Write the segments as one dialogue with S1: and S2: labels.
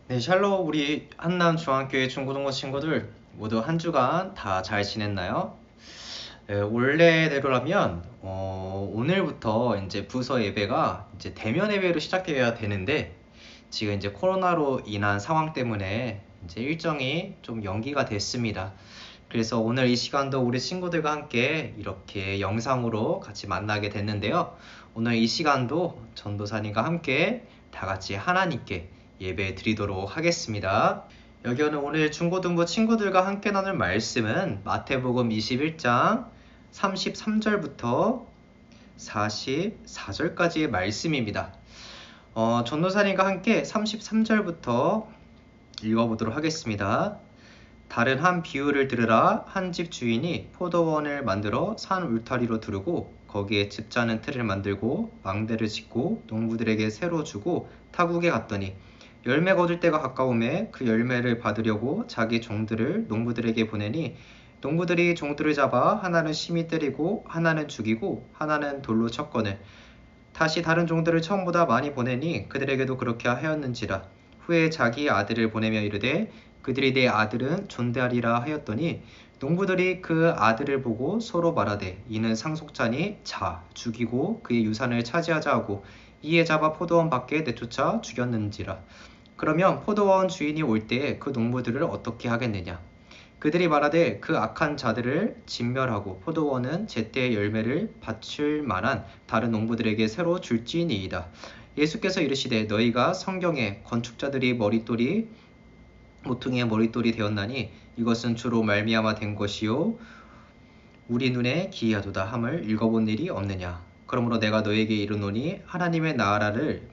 S1: 네, 샬롬 우리 한남 중앙교회 중고등부 친구들 모두 한 주간 다 잘 지냈나요? 네, 원래대로라면 오늘부터 이제 부서 예배가 이제 대면 예배로 시작되어야 되는데 지금 이제 코로나로 인한 상황 때문에 이제 일정이 좀 연기가 됐습니다. 그래서 오늘 이 시간도 우리 친구들과 함께 이렇게 영상으로 같이 만나게 됐는데요. 오늘 이 시간도 전도사님과 함께 다 같이 하나님께 예배 드리도록 하겠습니다. 여기는 오늘 중고등부 친구들과 함께 나눌 말씀은 마태복음 21장 33절부터 44절까지의 말씀입니다. 전도사님과 함께 33절부터 읽어보도록 하겠습니다. 다른 한 비유를 들으라. 한 집 주인이 포도원을 만들어 산 울타리로 두르고 거기에 집 자는 틀을 만들고 망대를 짓고 농부들에게 새로 주고 타국에 갔더니 열매 거둘 때가 가까우매 그 열매를 받으려고 자기 종들을 농부들에게 보내니 농부들이 종들을 잡아 하나는 심히 때리고 하나는 죽이고 하나는 돌로 쳤거늘 다시 다른 종들을 처음보다 많이 보내니 그들에게도 그렇게 하였는지라. 후에 자기 아들을 보내며 이르되 그들이 내 아들은 존대하리라 하였더니 농부들이 그 아들을 보고 서로 말하되 이는 상속자니 자 죽이고 그의 유산을 차지하자 하고 이에 잡아 포도원 밖에 내쫓아 죽였는지라. 그러면 포도원 주인이 올 때에 그 농부들을 어떻게 하겠느냐. 그들이 말하되 그 악한 자들을 진멸하고 포도원은 제때 열매를 바칠 만한 다른 농부들에게 새로 줄지니이다. 예수께서 이르시되 너희가 성경에 건축자들이 머릿돌이 모퉁이의 머릿돌이 되었나니 이것은 주로 말미암아 된 것이요 우리 눈에 기이하도다 함을 읽어본 일이 없느냐. 그러므로 내가 너희에게 이르노니 하나님의 나라를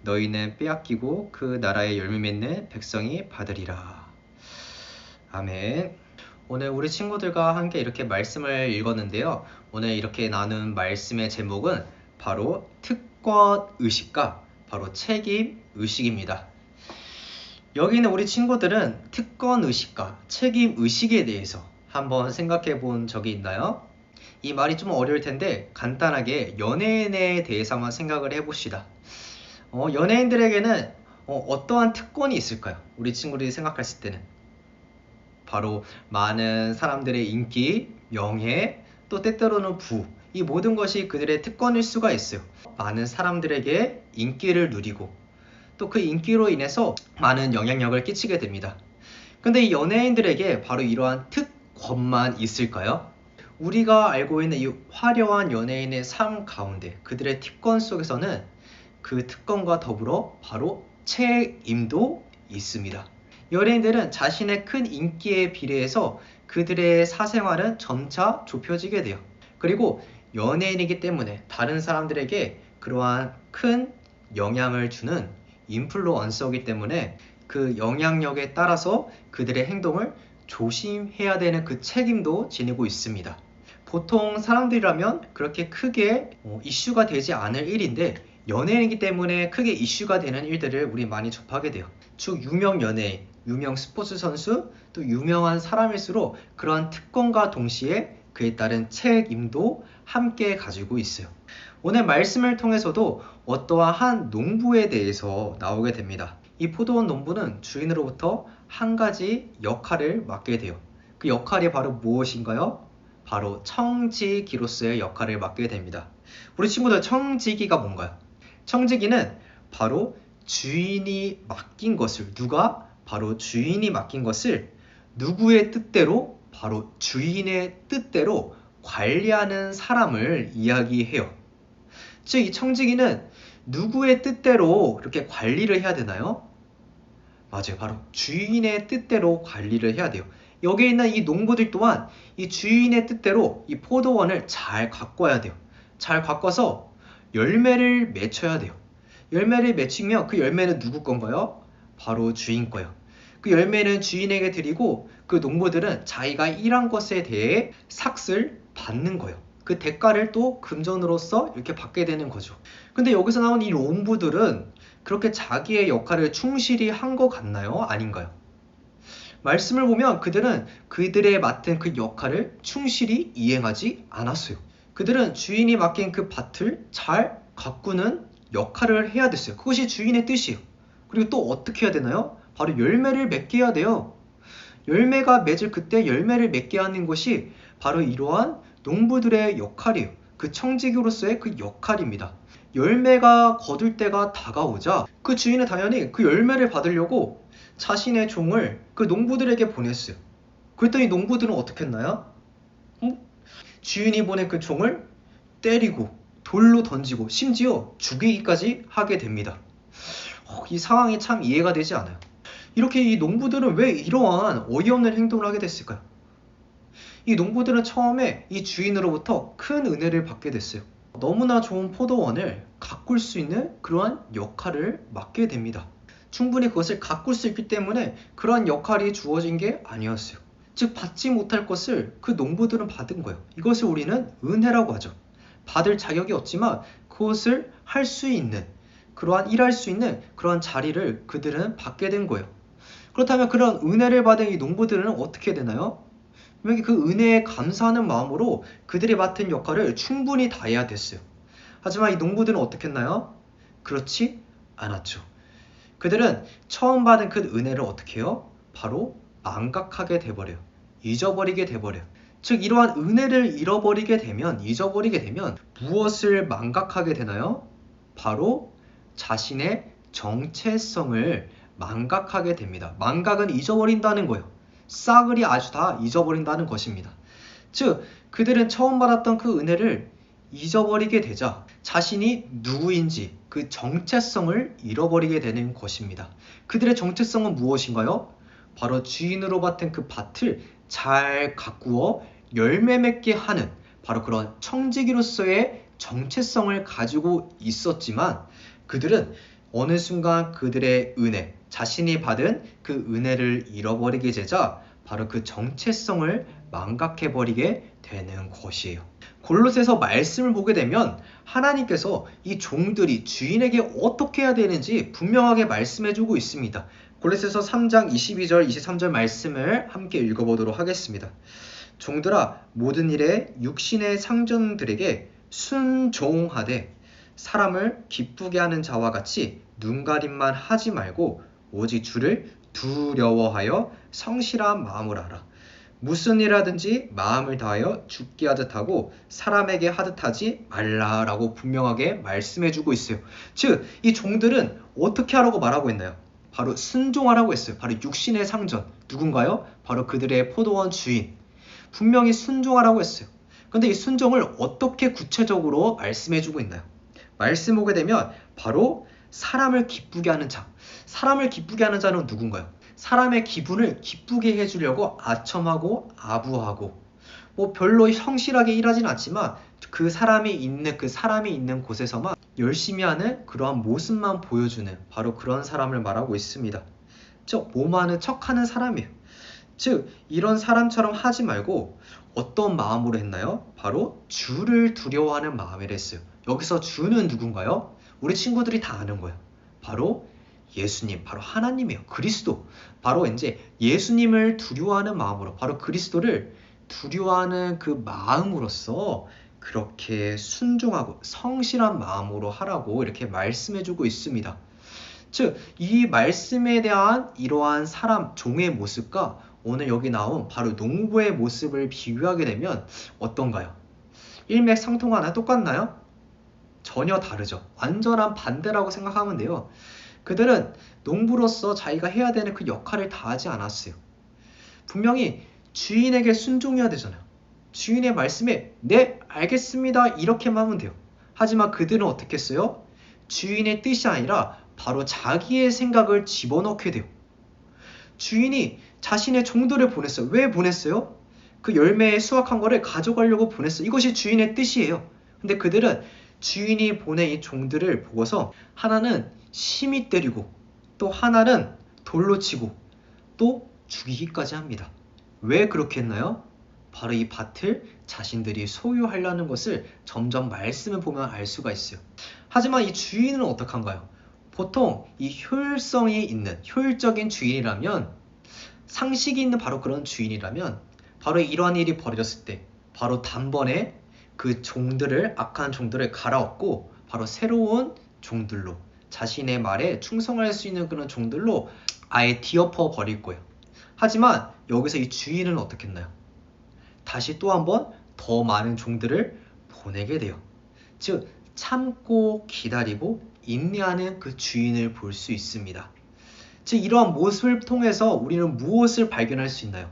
S1: 너희는 빼앗기고 그 나라의 열매 맺는 백성이 받으리라. 아멘. 오늘 우리 친구들과 함께 이렇게 말씀을 읽었는데요. 오늘 이렇게 나눈 말씀의 제목은 바로 특권의식과 바로 책임의식입니다. 여기 있는 우리 친구들은 특권의식과 책임의식에 대해서 한번 생각해 본 적이 있나요? 이 말이 좀 어려울 텐데 간단하게 연예인에 대해서 한번 생각을 해봅시다. 연예인들에게는 어떠한 특권이 있을까요? 우리 친구들이 생각했을 때는 바로 많은 사람들의 인기, 명예, 또 때때로는 부, 이 모든 것이 그들의 특권일 수가 있어요. 많은 사람들에게 인기를 누리고 또 그 인기로 인해서 많은 영향력을 끼치게 됩니다. 근데 이 연예인들에게 바로 이러한 특권만 있을까요? 우리가 알고 있는 이 화려한 연예인의 삶 가운데 그들의 특권 속에서는 그 특권과 더불어 바로 책임도 있습니다. 연예인들은 자신의 큰 인기에 비례해서 그들의 사생활은 점차 좁혀지게 돼요. 그리고 연예인이기 때문에 다른 사람들에게 그러한 큰 영향을 주는 인플루언서이기 때문에 그 영향력에 따라서 그들의 행동을 조심해야 되는 그 책임도 지니고 있습니다. 보통 사람들이라면 그렇게 크게 이슈가 되지 않을 일인데 연예인이기 때문에 크게 이슈가 되는 일들을 우리 많이 접하게 돼요. 즉 유명 연예인, 유명 스포츠 선수, 또 유명한 사람일수록 그러한 특권과 동시에 그에 따른 책임도 함께 가지고 있어요. 오늘 말씀을 통해서도 어떠한 한 농부에 대해서 나오게 됩니다. 이 포도원 농부는 주인으로부터 한 가지 역할을 맡게 돼요. 그 역할이 바로 무엇인가요? 바로 청지기로서의 역할을 맡게 됩니다. 우리 친구들 청지기가 뭔가요? 청지기는 바로 주인이 맡긴 것을 누가? 바로 주인이 맡긴 것을 누구의 뜻대로? 바로 주인의 뜻대로 관리하는 사람을 이야기해요. 즉 이 청지기는 누구의 뜻대로 이렇게 관리를 해야 되나요? 맞아요. 바로 주인의 뜻대로 관리를 해야 돼요. 여기 있는 이 농부들 또한 이 주인의 뜻대로 이 포도원을 잘 가꿔야 돼요. 잘 가꿔서 열매를 맺혀야 돼요. 열매를 맺히면 그 열매는 누구 건가요? 바로 주인 거예요. 그 열매는 주인에게 드리고 그 농부들은 자기가 일한 것에 대해 삭을 받는 거예요. 그 대가를 또 금전으로서 이렇게 받게 되는 거죠. 근데 여기서 나온 이 농부들은 그렇게 자기의 역할을 충실히 한 것 같나요? 아닌가요? 말씀을 보면 그들은 그들의 맡은 그 역할을 충실히 이행하지 않았어요. 그들은 주인이 맡긴 그 밭을 잘 가꾸는 역할을 해야 됐어요. 그것이 주인의 뜻이에요. 그리고 또 어떻게 해야 되나요? 바로 열매를 맺게 해야 돼요. 열매가 맺을 그때 열매를 맺게 하는 것이 바로 이러한 농부들의 역할이에요. 그 청지기로서의 그 역할입니다. 열매가 거둘 때가 다가오자 그 주인은 당연히 그 열매를 받으려고 자신의 종을 그 농부들에게 보냈어요. 그랬더니 농부들은 어떻게 했나요? 주인이 보낸 그 종을 때리고 돌로 던지고 심지어 죽이기까지 하게 됩니다. 이 상황이 참 이해가 되지 않아요. 이렇게 이 농부들은 왜 이러한 어이없는 행동을 하게 됐을까요? 이 농부들은 처음에 이 주인으로부터 큰 은혜를 받게 됐어요. 너무나 좋은 포도원을 가꿀 수 있는 그러한 역할을 맡게 됩니다. 충분히 그것을 가꿀 수 있기 때문에 그러한 역할이 주어진 게 아니었어요. 즉 받지 못할 것을 그 농부들은 받은 거예요. 이것을 우리는 은혜라고 하죠. 받을 자격이 없지만 그것을 할 수 있는, 그러한 일할 수 있는 그러한 자리를 그들은 받게 된 거예요. 그렇다면 그런 은혜를 받은 이 농부들은 어떻게 되나요? 분명히 그 은혜에 감사하는 마음으로 그들이 맡은 역할을 충분히 다해야 됐어요. 하지만 이 농부들은 어떻게 했나요? 그렇지 않았죠. 그들은 처음 받은 그 은혜를 어떻게 해요? 바로 망각하게 돼버려요. 잊어버리게 돼버려요. 즉 이러한 은혜를 잊어버리게 되면 무엇을 망각하게 되나요? 바로 자신의 정체성을 망각하게 됩니다. 망각은 잊어버린다는 거예요. 싸그리 아주 다 잊어버린다는 것입니다. 즉 그들은 처음 받았던 그 은혜를 잊어버리게 되자 자신이 누구인지 그 정체성을 잃어버리게 되는 것입니다. 그들의 정체성은 무엇인가요? 바로 주인으로 맡은 그 밭을 잘 가꾸어 열매 맺게 하는 바로 그런 청지기로서의 정체성을 가지고 있었지만 그들은 어느 순간 그들의 은혜, 자신이 받은 그 은혜를 잃어버리게 되자 바로 그 정체성을 망각해버리게 되는 것이에요. 골로새서 말씀을 보게 되면 하나님께서 이 종들이 주인에게 어떻게 해야 되는지 분명하게 말씀해주고 있습니다. 골로새서 3장 22절 23절 말씀을 함께 읽어보도록 하겠습니다. 종들아 모든 일에 육신의 상전들에게 순종하되 사람을 기쁘게 하는 자와 같이 눈가림만 하지 말고 오직 주를 두려워하여 성실한 마음을 하라. 무슨 일하든지 마음을 다하여 죽게 하듯 하고 사람에게 하듯 하지 말라라고 분명하게 말씀해주고 있어요. 즉 이 종들은 어떻게 하라고 말하고 있나요? 바로 순종하라고 했어요. 바로 육신의 상전 누군가요? 바로 그들의 포도원 주인. 분명히 순종하라고 했어요. 그런데 이 순종을 어떻게 구체적으로 말씀해주고 있나요? 말씀 보게 되면 바로 사람을 기쁘게 하는 자. 사람을 기쁘게 하는 자는 누군가요? 사람의 기분을 기쁘게 해주려고 아첨하고 아부하고 별로 성실하게 일하진 않지만 그 사람이 있는 곳에서만 열심히 하는 그러한 모습만 보여주는 바로 그런 사람을 말하고 있습니다. 즉 몸하는 척하는 사람이에요. 즉 이런 사람처럼 하지 말고 어떤 마음으로 했나요? 바로 주를 두려워하는 마음이라 했어요. 여기서 주는 누군가요? 우리 친구들이 다 아는 거예요. 바로 예수님, 바로 하나님이에요. 그리스도. 바로 이제 예수님을 두려워하는 마음으로, 바로 그리스도를 두려워하는 그 마음으로써 그렇게 순종하고 성실한 마음으로 하라고 이렇게 말씀해주고 있습니다. 즉, 이 말씀에 대한 이러한 사람, 종의 모습과 오늘 여기 나온 바로 농부의 모습을 비교하게 되면 어떤가요? 일맥상통하나 똑같나요? 전혀 다르죠. 완전한 반대라고 생각하면 돼요. 그들은 농부로서 자기가 해야 되는 그 역할을 다하지 않았어요. 분명히 주인에게 순종해야 되잖아요. 주인의 말씀에 네 알겠습니다 이렇게만 하면 돼요. 하지만 그들은 어떻게 했어요? 주인의 뜻이 아니라 바로 자기의 생각을 집어넣게 돼요. 주인이 자신의 종들을 보냈어요. 왜 보냈어요? 그 열매에 수확한 거를 가져가려고 보냈어요. 이것이 주인의 뜻이에요. 근데 그들은 주인이 보낸 이 종들을 보고서 하나는 심히 때리고 또 하나는 돌로 치고 또 죽이기까지 합니다. 왜 그렇게 했나요? 바로 이 밭을 자신들이 소유하려는 것을 점점 말씀을 보면 알 수가 있어요. 하지만 이 주인은 어떡한가요? 보통 이 효율적인 주인이라면 상식이 있는 바로 그런 주인이라면 바로 이러한 일이 벌어졌을 때 바로 단번에 그 악한 종들을 갈아엎고 바로 새로운 종들로 자신의 말에 충성할 수 있는 그런 종들로 아예 뒤엎어 버릴 거예요. 하지만 여기서 이 주인은 어떻게 했나요? 다시 또 한 번 더 많은 종들을 보내게 돼요. 즉 참고 기다리고 인내하는 그 주인을 볼 수 있습니다. 즉 이러한 모습을 통해서 우리는 무엇을 발견할 수 있나요?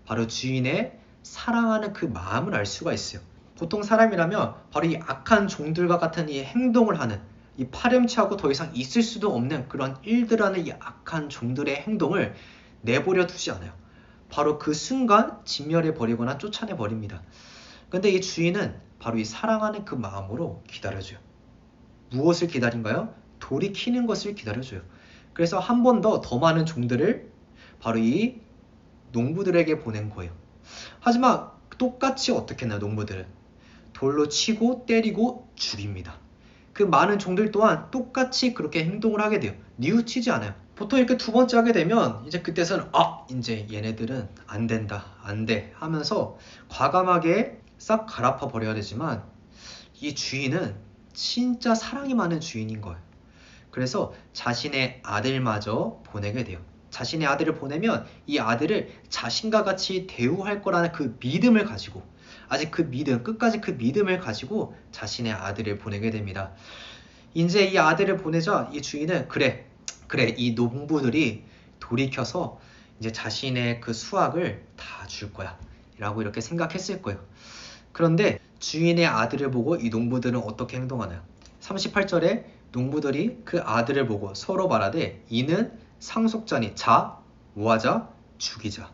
S1: 바로 주인의 사랑하는 그 마음을 알 수가 있어요. 보통 사람이라면 바로 이 악한 종들과 같은 이 행동을 하는, 이 파렴치하고 더 이상 있을 수도 없는 그런 일들하는 이 악한 종들의 행동을 내버려 두지 않아요. 바로 그 순간 진멸해 버리거나 쫓아내 버립니다. 근데 이 주인은 바로 이 사랑하는 그 마음으로 기다려줘요. 무엇을 기다린가요? 돌이키는 것을 기다려줘요. 그래서 한 번 더 많은 종들을 바로 이 농부들에게 보낸 거예요. 하지만 똑같이 어떻게 했나요? 농부들은 돌로 치고 때리고 죽입니다. 그 많은 종들 또한 똑같이 그렇게 행동을 하게 돼요. 뉘우치지 않아요. 보통 이렇게 두 번째 하게 되면 이제 그때서는 이제 얘네들은 안 된다, 안 돼 하면서 과감하게 싹 갈아엎어 버려야 되지만 이 주인은 진짜 사랑이 많은 주인인 거예요. 그래서 자신의 아들마저 보내게 돼요. 자신의 아들을 보내면 이 아들을 자신과 같이 대우할 거라는 그 믿음을 가지고, 아직 그 믿음, 끝까지 그 믿음을 가지고 자신의 아들을 보내게 됩니다. 이제 이 아들을 보내자 이 주인은 그래 이 농부들이 돌이켜서 이제 자신의 그 수확을 다 줄 거야 라고 이렇게 생각했을 거예요. 그런데 주인의 아들을 보고 이 농부들은 어떻게 행동하나요? 38절에 농부들이 그 아들을 보고 서로 말하되 이는 상속자니 자 뭐하자? 죽이자.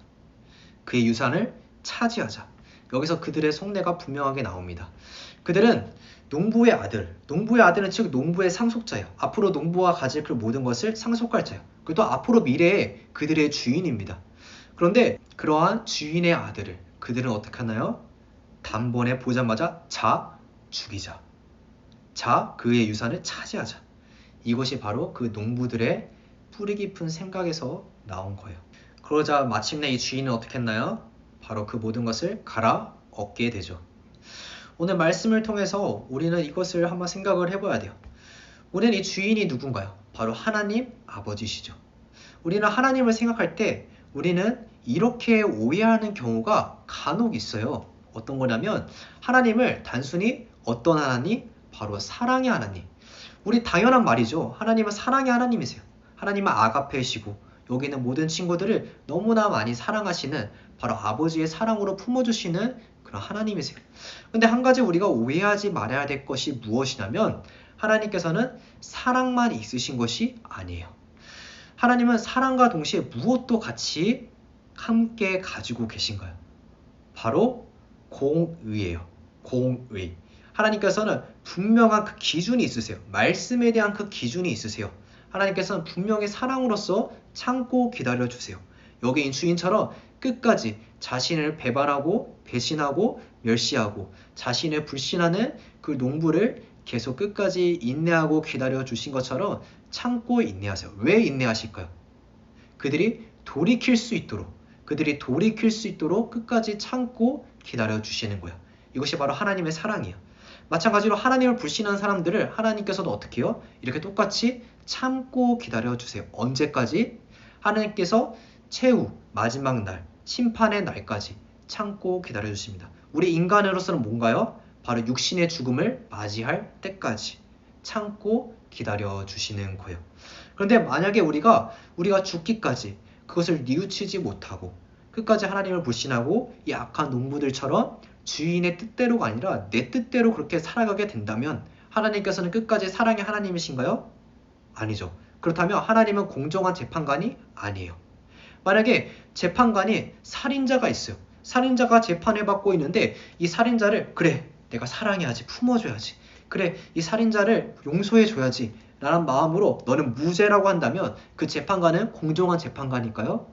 S1: 그의 유산을 차지하자. 여기서 그들의 속내가 분명하게 나옵니다. 그들은 농부의 아들은 즉 농부의 상속자예요. 앞으로 농부가 가질 그 모든 것을 상속할 자예요. 그리고 또 앞으로 미래에 그들의 주인입니다. 그런데 그러한 주인의 아들을 그들은 어떻게 하나요? 단번에 보자마자 자 죽이자. 자 그의 유산을 차지하자. 이것이 바로 그 농부들의 뿌리 깊은 생각에서 나온 거예요. 그러자 마침내 이 주인은 어떻게 했나요? 바로 그 모든 것을 갈아엎게 되죠. 오늘 말씀을 통해서 우리는 이것을 한번 생각을 해봐야 돼요. 우리는 이 주인이 누군가요? 바로 하나님 아버지시죠. 우리는 하나님을 생각할 때 우리는 이렇게 오해하는 경우가 간혹 있어요. 어떤 거냐면 하나님을 단순히 어떤 하나님? 바로 사랑의 하나님. 우리 당연한 말이죠. 하나님은 사랑의 하나님이세요. 하나님은 아가페시고 여기 있는 모든 친구들을 너무나 많이 사랑하시는 바로 아버지의 사랑으로 품어주시는 그런 하나님이세요. 근데 한 가지 우리가 오해하지 말아야 될 것이 무엇이냐면 하나님께서는 사랑만 있으신 것이 아니에요. 하나님은 사랑과 동시에 무엇도 같이 함께 가지고 계신가요? 바로 공의예요. 공의. 하나님께서는 분명한 그 기준이 있으세요. 말씀에 대한 그 기준이 있으세요. 하나님께서는 분명히 사랑으로서 참고 기다려주세요. 여기 이 주인처럼 끝까지 자신을 배반하고 배신하고 멸시하고 자신을 불신하는 그 농부를 계속 끝까지 인내하고 기다려주신 것처럼 참고 인내하세요. 왜 인내하실까요? 그들이 돌이킬 수 있도록 끝까지 참고 기다려주시는 거예요. 이것이 바로 하나님의 사랑이에요. 마찬가지로 하나님을 불신한 사람들을 하나님께서도 어떻게 해요? 이렇게 똑같이 참고 기다려주세요. 언제까지? 하나님께서 최후 마지막 날 심판의 날까지 참고 기다려주십니다. 우리 인간으로서는 뭔가요? 바로 육신의 죽음을 맞이할 때까지 참고 기다려주시는 거예요. 그런데 만약에 우리가 죽기까지 그것을 뉘우치지 못하고 끝까지 하나님을 불신하고 이 악한 농부들처럼 주인의 뜻대로가 아니라 내 뜻대로 그렇게 살아가게 된다면 하나님께서는 끝까지 사랑의 하나님이신가요? 아니죠. 그렇다면 하나님은 공정한 재판관이 아니에요. 만약에 재판관이 살인자가 있어요. 살인자가 재판을 받고 있는데 이 살인자를 그래 내가 사랑해야지 품어줘야지 그래 이 살인자를 용서해줘야지 라는 마음으로 너는 무죄라고 한다면 그 재판관은 공정한 재판관일까요?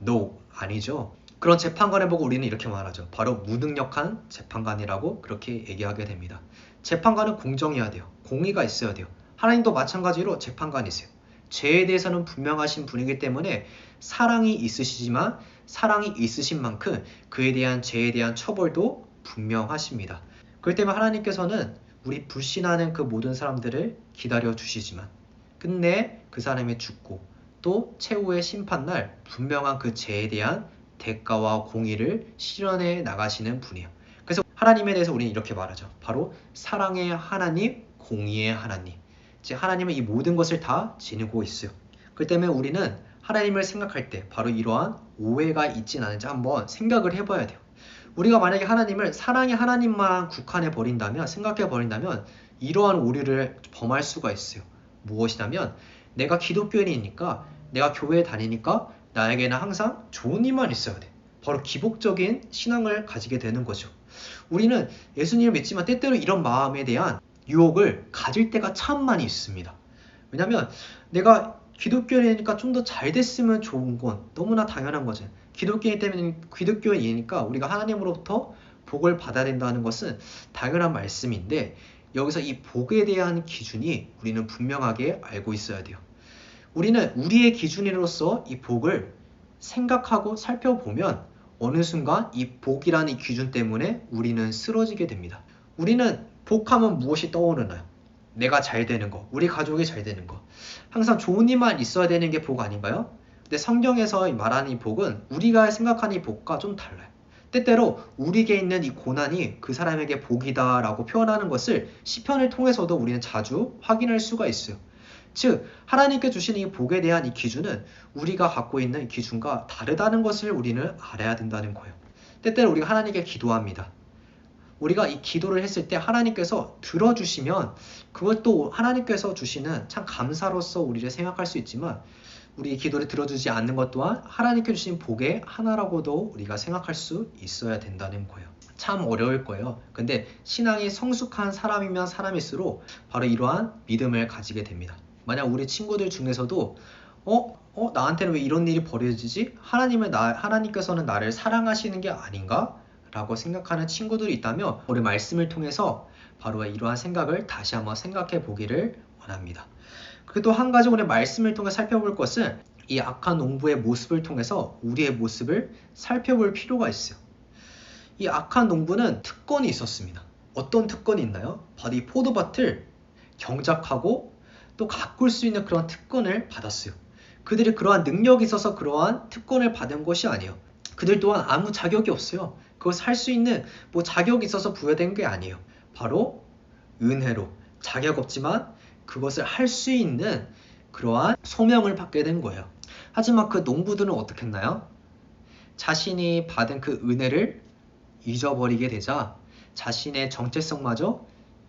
S1: No, 아니죠. 그런 재판관을 보고 우리는 이렇게 말하죠. 바로 무능력한 재판관이라고 그렇게 얘기하게 됩니다. 재판관은 공정해야 돼요. 공의가 있어야 돼요. 하나님도 마찬가지로 재판관이세요. 죄에 대해서는 분명하신 분이기 때문에 사랑이 있으시지만 사랑이 있으신 만큼 그에 대한 죄에 대한 처벌도 분명하십니다. 그렇기 때문에 하나님께서는 우리 불신하는 그 모든 사람들을 기다려 주시지만 끝내 그 사람이 죽고 또 최후의 심판날 분명한 그 죄에 대한 대가와 공의를 실현해 나가시는 분이에요. 그래서 하나님에 대해서 우리는 이렇게 말하죠. 바로 사랑의 하나님, 공의의 하나님. 즉 하나님은 이 모든 것을 다 지니고 있어요. 그 때문에 우리는 하나님을 생각할 때 바로 이러한 오해가 있진 않은지 한번 생각을 해봐야 돼요. 우리가 만약에 하나님을 사랑의 하나님만 국한해 버린다면, 생각해 버린다면 이러한 오류를 범할 수가 있어요. 무엇이냐면 내가 기독교인이니까, 내가 교회에 다니니까 나에게는 항상 좋은 일만 있어야 돼. 바로 기복적인 신앙을 가지게 되는 거죠. 우리는 예수님을 믿지만 때때로 이런 마음에 대한 유혹을 가질 때가 참 많이 있습니다. 왜냐면 내가 기독교인이니까 좀 더 잘 됐으면 좋은 건 너무나 당연한 거죠. 기독교인이니까 우리가 하나님으로부터 복을 받아야 된다는 것은 당연한 말씀인데, 여기서 이 복에 대한 기준이 우리는 분명하게 알고 있어야 돼요. 우리는 우리의 기준으로서 이 복을 생각하고 살펴보면 어느 순간 이 복이라는 이 기준 때문에 우리는 쓰러지게 됩니다. 우리는 복하면 무엇이 떠오르나요? 내가 잘 되는 거, 우리 가족이 잘 되는 거. 항상 좋은 일만 있어야 되는 게 복 아닌가요? 근데 성경에서 말하는 이 복은 우리가 생각하는 이 복과 좀 달라요. 때때로 우리에게 있는 이 고난이 그 사람에게 복이다 라고 표현하는 것을 시편을 통해서도 우리는 자주 확인할 수가 있어요. 즉 하나님께 주시는 이 복에 대한 이 기준은 우리가 갖고 있는 기준과 다르다는 것을 우리는 알아야 된다는 거예요. 때때로 우리가 하나님께 기도합니다. 우리가 이 기도를 했을 때 하나님께서 들어주시면 그것도 하나님께서 주시는 참 감사로서 우리를 생각할 수 있지만, 우리의 기도를 들어주지 않는 것 또한 하나님께 주신 복의 하나라고도 우리가 생각할 수 있어야 된다는 거예요. 참 어려울 거예요. 근데 신앙이 성숙한 사람이면 사람일수록 바로 이러한 믿음을 가지게 됩니다. 만약 우리 친구들 중에서도 나한테는 왜 이런 일이 벌어지지? 하나님께서는 나를 사랑하시는 게 아닌가? 라고 생각하는 친구들이 있다면 우리 말씀을 통해서 바로 이러한 생각을 다시 한번 생각해 보기를 원합니다. 그리고 또 한 가지 우리 말씀을 통해 살펴볼 것은 이 악한 농부의 모습을 통해서 우리의 모습을 살펴볼 필요가 있어요. 이 악한 농부는 특권이 있었습니다. 어떤 특권이 있나요? 바로 이 포도밭을 경작하고 또 가꿀 수 있는 그런 특권을 받았어요. 그들이 그러한 능력이 있어서 그러한 특권을 받은 것이 아니에요. 그들 또한 아무 자격이 없어요. 그것을 할 수 있는 자격이 있어서 부여된 게 아니에요. 바로 은혜로, 자격 없지만 그것을 할 수 있는 그러한 소명을 받게 된 거예요. 하지만 그 농부들은 어떻게 했나요? 자신이 받은 그 은혜를 잊어버리게 되자 자신의 정체성마저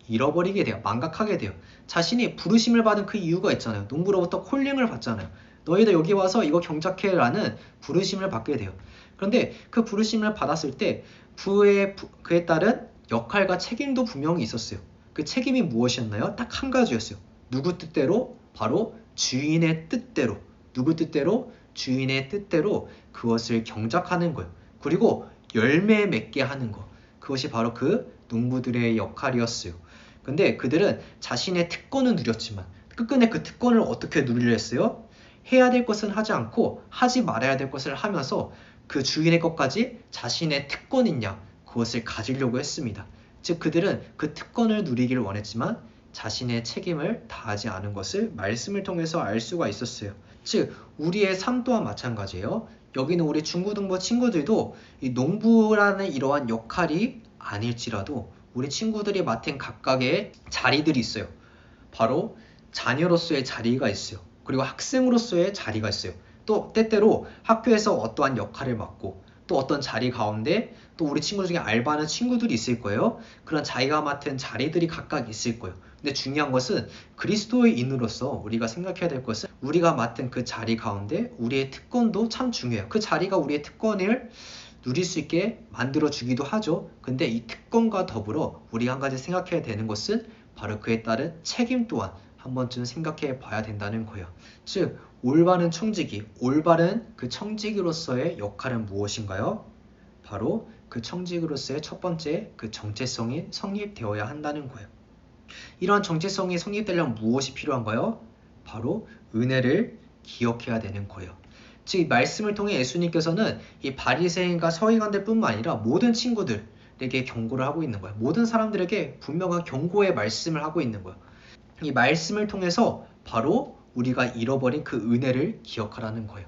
S1: 잃어버리게 돼요. 망각하게 돼요. 자신이 부르심을 받은 그 이유가 있잖아요. 농부로부터 콜링을 받잖아요. 너희들 여기 와서 이거 경작해 라는 부르심을 받게 돼요. 그런데 그 부르심을 받았을 때 그에 따른 역할과 책임도 분명히 있었어요. 그 책임이 무엇이었나요? 딱 한 가지였어요. 누구 뜻대로? 바로 주인의 뜻대로. 누구 뜻대로? 주인의 뜻대로 그것을 경작하는 거예요. 그리고 열매 맺게 하는 거. 그것이 바로 그 농부들의 역할이었어요. 근데 그들은 자신의 특권은 누렸지만 끝끝내 그 특권을 어떻게 누리려 했어요? 해야 될 것은 하지 않고 하지 말아야 될 것을 하면서 그 주인의 것까지 자신의 특권이냐 그것을 가지려고 했습니다. 즉 그들은 그 특권을 누리기를 원했지만 자신의 책임을 다하지 않은 것을 말씀을 통해서 알 수가 있었어요. 즉 우리의 삶 또한 마찬가지예요. 여기는 우리 중고등부 친구들도 이 농부라는 이러한 역할이 아닐지라도 우리 친구들이 맡은 각각의 자리들이 있어요. 바로 자녀로서의 자리가 있어요. 그리고 학생으로서의 자리가 있어요. 또 때때로 학교에서 어떠한 역할을 맡고 또 어떤 자리 가운데 또 우리 친구들 중에 알바하는 친구들이 있을 거예요. 그런 자기가 맡은 자리들이 각각 있을 거예요. 근데 중요한 것은 그리스도의인으로서 우리가 생각해야 될 것은 우리가 맡은 그 자리 가운데 우리의 특권도 참 중요해요. 그 자리가 우리의 특권을 누릴 수 있게 만들어주기도 하죠. 근데 이 특권과 더불어 우리가 한 가지 생각해야 되는 것은 바로 그에 따른 책임 또한 한 번쯤 생각해 봐야 된다는 거예요. 즉 올바른 청지기, 올바른 그 청지기로서의 역할은 무엇인가요? 바로 그 청지기로서의 첫 번째 그 정체성이 성립되어야 한다는 거예요. 이러한 정체성이 성립되려면 무엇이 필요한가요? 바로 은혜를 기억해야 되는 거예요. 즉 말씀을 통해 예수님께서는 이 바리새인과 서기관들 뿐만 아니라 모든 친구들에게 경고를 하고 있는 거예요. 모든 사람들에게 분명한 경고의 말씀을 하고 있는 거예요. 이 말씀을 통해서 바로 우리가 잃어버린 그 은혜를 기억하라는 거예요.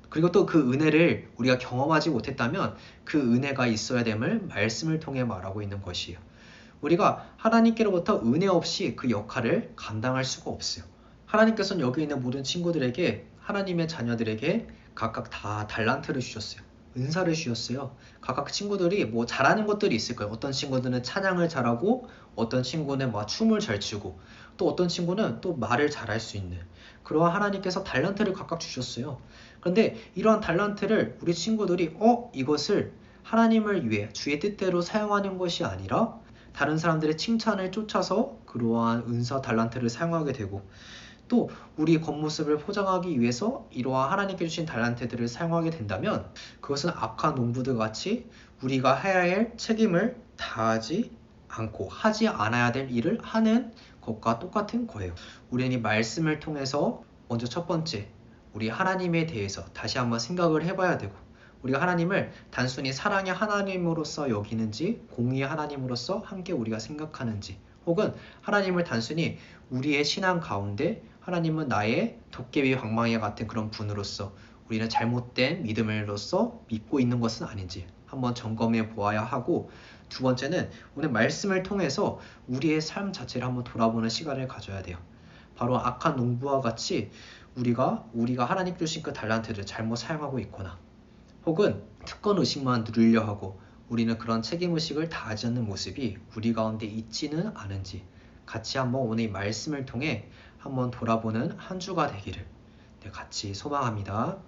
S1: 그리고 또 그 은혜를 우리가 경험하지 못했다면 그 은혜가 있어야 됨을 말씀을 통해 말하고 있는 것이에요. 우리가 하나님께로부터 은혜 없이 그 역할을 감당할 수가 없어요. 하나님께서는 여기 있는 모든 친구들에게, 하나님의 자녀들에게 각각 다 달란트를 주셨어요. 은사를 주셨어요. 각각 친구들이 뭐 잘하는 것들이 있을 거예요. 어떤 친구들은 찬양을 잘하고, 어떤 친구는 막 춤을 잘 추고, 또 어떤 친구는 또 말을 잘할 수 있는, 그러한 하나님께서 달란트를 각각 주셨어요. 그런데 이러한 달란트를 우리 친구들이 이것을 하나님을 위해 주의 뜻대로 사용하는 것이 아니라 다른 사람들의 칭찬을 쫓아서 그러한 은사 달란트를 사용하게 되고, 또 우리 겉모습을 포장하기 위해서 이러한 하나님께 주신 달란트들을 사용하게 된다면 그것은 악한 농부들 같이 우리가 해야 할 책임을 다하지 않고 하지 않아야 될 일을 하는 것과 똑같은 거예요. 우리는 이 말씀을 통해서 먼저 첫 번째, 우리 하나님에 대해서 다시 한번 생각을 해봐야 되고, 우리가 하나님을 단순히 사랑의 하나님으로서 여기는지 공의의 하나님으로서 함께 우리가 생각하는지, 혹은 하나님을 단순히 우리의 신앙 가운데 하나님은 나의 도깨비 방망이 같은 그런 분으로서 우리는 잘못된 믿음으로서 믿고 있는 것은 아닌지 한번 점검해 보아야 하고, 두 번째는 오늘 말씀을 통해서 우리의 삶 자체를 한번 돌아보는 시간을 가져야 돼요. 바로 악한 농부와 같이 우리가 하나님 주신 그 달란트를 잘못 사용하고 있거나, 혹은 특권 의식만 누리려 하고 우리는 그런 책임 의식을 다하지 않는 모습이 우리 가운데 있지는 않은지 같이 한번 오늘 이 말씀을 통해 한번 돌아보는 한 주가 되기를 같이 소망합니다.